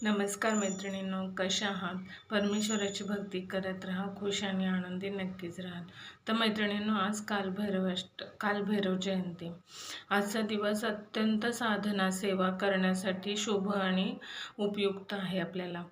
नमस्कार मैत्रिणींनो, कशा आहात? परमेश्वराची भक्ती करत राहा, खुश आणि आनंदी नक्कीच राहाल. तर मैत्रिणींनो, आज कालभैरव जयंती. आजचा दिवस अत्यंत साधना सेवा करण्यासाठी शुभ आणि उपयुक्त आहे आपल्याला.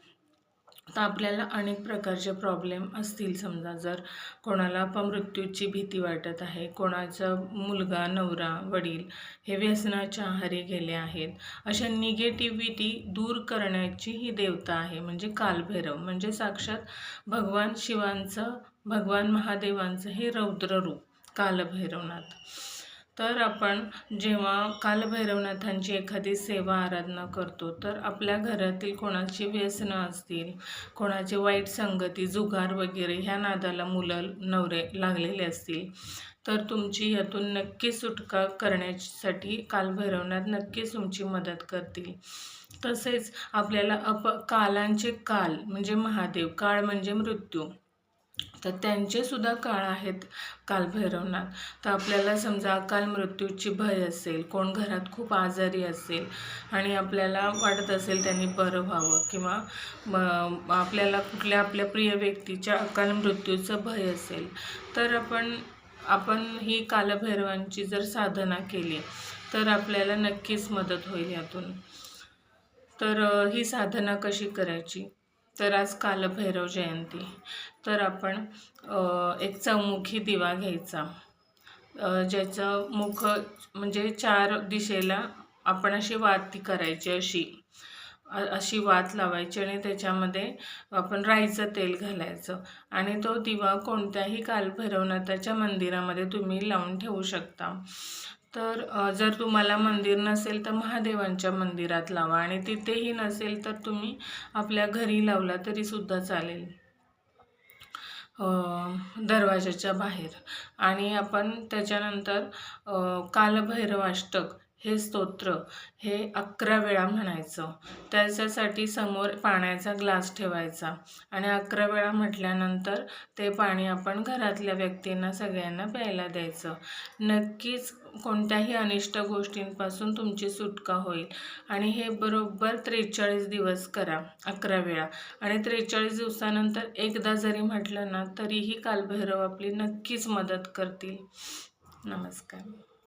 तर आपल्याला अनेक प्रकारचे प्रॉब्लेम असतील. समजा जर कोणाला अपमृत्यूची भीती वाटत आहे, कोणाचा मुलगा, नवरा, वडील हे व्यसनाच्या आहारी गेले आहेत, अशा निगेटिव्हिटी दूर करण्याची ही देवता आहे. म्हणजे कालभैरव म्हणजे साक्षात भगवान शिवांचं, भगवान महादेवांचं हे रौद्र रूप कालभैरवनाथ. तर आपण जेव्हा कालभैरवनाथांची एखादी सेवा आराधना करतो, तर आपल्या घरातील कोणाची व्यसनं असतील, कोणाची वाईट संगती, जुगार वगैरे ह्या नादाला मुलं नवरे लागलेले असतील, तर तुमची यातून नक्की सुटका करण्यासाठी कालभैरवनाथ नक्कीच तुमची मदत करतील. तसेच आपल्याला कालांचे काल म्हणजे महादेव, काळ म्हणजे मृत्यू, तर त्यांचे सुद्धा काळ आहेत कालभैरवनाथ. तर आपल्याला समजा अकाल मृत्यूची भय असेल, कोण घरात खूप आजारी असेल आणि आपल्याला वाटत असेल त्यांनी बरं व्हावं, किंवा आपल्याला कुठल्या आपल्या प्रिय व्यक्तीच्या अकाल मृत्यूचं भय असेल, तर आपण ही कालभैरवांची जर साधना केली तर आपल्याला नक्कीच मदत होईल यातून. तर ही साधना कशी करायची? तर आज कालभैरव जयंती. तर आपण एक चौमुखी दिवा घ्यायचा, ज्याचं मुख म्हणजे 4 दिशेला आपण अशी वाती करायची, अशी वात लावायची आणि त्याच्यामध्ये आपण राईचं तेल घालायचं आणि तो दिवा कोणत्याही कालभैरवनाथाच्या मंदिरामध्ये तुम्ही लावून ठेवू शकता. तर जर तुम्हाला मंदिर नसेल तर महादेवांच्या मंदिरात लावा, आणि तिथेही नसेल तर तुम्ही आपल्या घरी लावला तरी सुद्धा चालेल, दरवाजाच्या बाहेर. आणि आपण त्याच्यानंतर कालभैरवाष्टक हे स्तोत्र हे 11 वेळा म्हणायचं. त्याच्यासाठी समोर पाण्याचा ग्लास ठेवायचा आणि 11 वेळा म्हटल्यानंतर ते पाणी आपण घरातल्या व्यक्तींना सगळ्यांना प्यायला द्यायचं. नक्कीच कोणत्याही अनिष्ट गोष्टींपासून तुमची सुटका होईल. आणि हे बरोबर 43 दिवस करा, 11 वेळा. आणि 43 दिवसानंतर एकदा जरी म्हटलं ना तरीही कालभैरव आपली नक्कीच मदत करतील. नमस्कार.